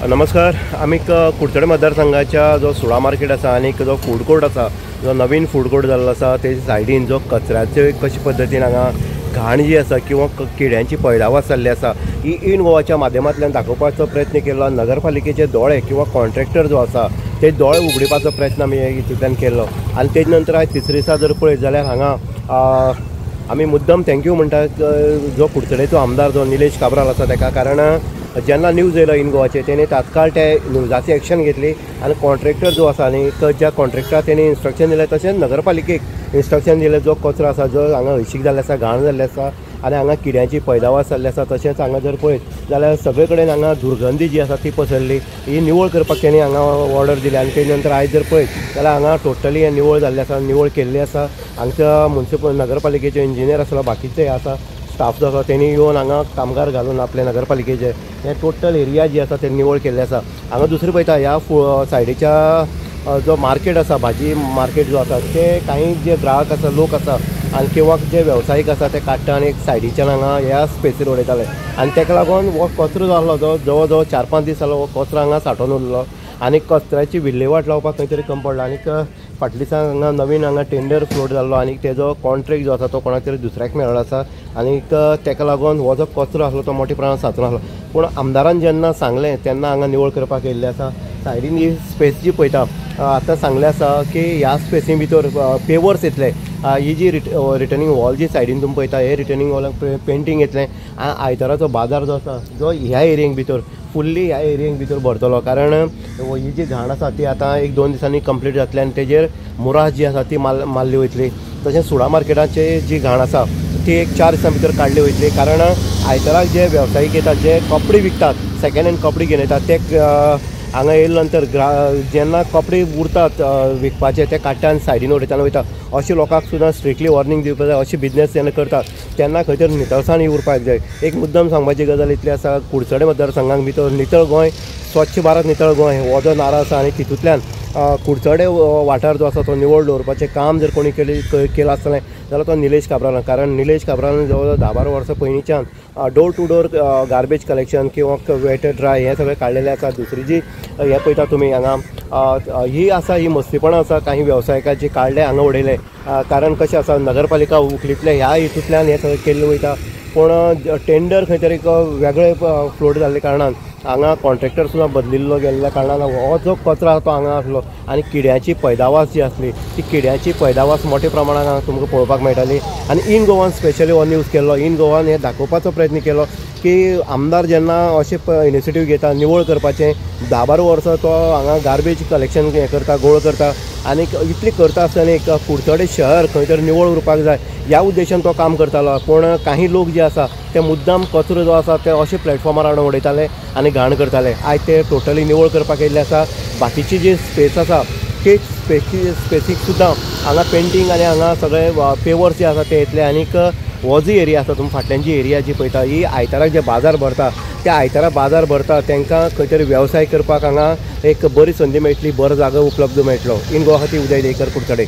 नमस्कार. आम्ही कुडचडे मतदारसंघाच्या जो सुळा मार्केट आसा आणि जो फूड कोर्ट आसा, जो नवीन फूड कोर्ट जाल्लो आसा, तेजे सायडीन जो कचऱ्याचे कशे पद्दतीन हांगा घाण जी आसा किंवा किड्यांची पैदावास जाल्ली आसा ही इन गोवाच्या माध्यमांतल्यान दाखोवपाचो प्रयत्न केलो. नगरपालिकेचे दोळे किंवा कॉन्ट्रॅक्टर जो आसा ते दोळे उगडपाचो प्रयत्न आमी हितूंतल्यान केलो. आनी तेजे नंतर आज तिसरे दिसा जर पळयत जाल्यार हांगा आमी मुद्दम थँक्यू म्हणटा जो कुडचडेचो आमदार जो निलेश काब्राल आसा ताका. कारण जेन्ना न्यूज येयलो इन गोवाचे तेणी तात्काळ ते न्यूजाची एक्शन घेतली आनी कॉन्ट्रॅक्टर जो आसा आनी ज्या कॉन्ट्रॅक्टराक तेणी इन्स्ट्रक्शन दिलें तशेंच नगरपालिकेक इन्स्ट्रक्शन दिलें जो कचरो आसा जो हांगा हळशीक जाल्ले आसा, घाण जाल्ले आसा आनी हांगा किड्यांची पैदावास जाल्ली आसा. तशेंच हांगा जर पळयत जाल्यार सगळे कडेन हांगा दुर्गंधी जी आसा ती पसरली. ही निवळ करपाक तेणी हांगा ऑर्डर दिली आनी तेजे नंतर आयज जर पळयत जाल्यार हांगा टोटली हें निवळ जाल्लें आसा, निवळ केल्ली आसा. हांगच्या म्युनिसिपल नगरपालिकेचे इंजिनियर आसलो, बाकीचे आसा स्टाफ जो आसा तेणी येवन हांगा कामगार घालून आपले नगरपालिकेचे हे टोटल एरिया जी आसा ते निवळ केल्ले आसा. हांगा दुसरें पळयता ह्या सायडीच्या जो मार्केट आसा, भाजी मार्केट जो आसा ते काही जे ग्राहक आसा, लोक आसा आनी किंवा जे वेवसायीक आसा ते काडटा आनी एक सायडीच्यान हांगा ह्या स्पेसीर उडयताले आनी ताका लागून हो कचरो जो आसलो जो जवळ जवळ 4-5 दीस जालो हो कचरो हांगा सांठोवन उरलो आनी कचऱ्याची विल्हेवाट लावपाक खंय तरी कमी पडलो. आनीक फाटल्या दिसा हांगा नवीन हांगा टेंडर फ्लोट जाल्लो आनी तेजो कॉन्ट्रॅक्ट जो आसा तो कोणाक तरी दुसऱ्याक मेळ्ळो आसा आनीक ताका लागून हो जो कचरो आसलो तो मोठ्या प्रमाणात सांचून आसलो. पूण आमदारान जेन्ना सांगलें तेन्ना हांगा निवळ करपाक येयल्लें आसा. सायडीन ही स्पेस जी पळयता आतां सांगलें आसा की ह्या स्पेसी भितर पेवर्स येतले. ही जी रिटर्निंग वॉल जी सायडीन तुमी पळयता हे रिटर्निंग वॉलाक पेंटींग येतलें. आयताराचो बाजार जो आसा जो ह्या एरियेक भितर फुल्ली ह्या एरियेक भितर भरतलो. कारण ही जी घाण आसा ती आतां 1-2 दिसांनी कंप्लीट जातली आनी तेजेर मुरास जी आसा ती मारली वयतली. तशेंच सुळा मार्केटाचे जी घाण आसा ती एक 4 दिसां भितर काडली वयतली. कारण आयताराक जे वेवसायीक येतात जे कपडे विकतात, सेकेंड हँड कपडे घेवन येतात, ते हांगा येयले नंतर जेन्ना कपडे उरतात विकपाचे ते काडटा आनी सायडीन उडयताना वयता. अशें लोकांक सुद्दां स्ट्रिक्टली वॉर्निंग दिवपाक जाय. अशें बिजनेस जेन्ना करतात तेन्ना खंय तरी नितळसाण ही उरपाक जाय. एक मुद्दम सांगपाची गजाल इतली आसा, कुडचडे मतदारसंघाक भितर नितळ गोंय, स्वच्छ भारत नितळ गोंय हो जो नारो आसा आनी तितूंतल्यान कुडचडे वाठार जो आसा तो निवळ दवरपाचें काम जर कोणी केलें आसतलें जाल्यार तो निलेश काब्राल. कारण निलेश काब्रालान जवळ 10-12 वर्सां पयलींच्यान door to door garbage collection किंवा वेट ड्राय हे सगळें काडलेलें आसा. दुसरी जी हे पळयता तुमी हांगा ही आसा ही मस्तीपणां आसा काही वेवसायिकांची काडले हांगा उडयले. कारण कशें आसा नगरपालिका उखलीतले ह्या हितूंतल्यान हे सगळें केल्लें वयता. पूण टेंडर खंय तरी वेगळे फ्लोट जाल्ले कारणान हांगा कॉन्ट्रॅक्टर सुद्दां बदलिल्लो गेल्ल्या कारणान हो जो कचरो आसा तो हांगा आसलो आनी किड्यांची पैदावास जी आसली ती किड्यांची पैदावास मोठ्या प्रमाणात हांगा तुमकां पळोवपाक मेळटाली. आनी इन गोवान स्पेशली हो न्यूज केल्लो. इन गोवान हे दाखोवपाचो प्रयत्न केलो की आमदार जेन्ना अशें इनिशिएटीव घेता निवळ करपाचें, 10-12 वर्सां तो हांगा गार्बेज कलेक्शन हें करता, गोळ करता आनी इतली करता आसतना एक कुडचडे शहर खंय तरी निवळ उरपाक जाय ह्या उद्देशान तो काम करतालो. पूण काही लोक जे आसा ते मुद्दाम कचरो जो आसा ते अशें प्लॅटफॉर्मार हाडून उडयताले आनी घाण करताले. आयज ते टोटली निवळ करपाक येयल्ले आसा. बाकीची जी स्पेस आसा ते स्पेसीक सुद्दां हांगा पेंटींग आनी हांगा सगळे पेवर्स जे आसा ते येतले. आनीक हो जी एरिया आसा तुमी फाटल्यान जी एरिया जी पळयता ही आयताराक जे बाजार भरता त्या आयतारा बाजार भरता तांकां खंय तरी वेवसाय करपाक हांगा एक बरी संदी मेळटली, बरो जागो उपलब्ध मेळटलो. इन गोवा खातीर उदय देयकर, कुडचडे.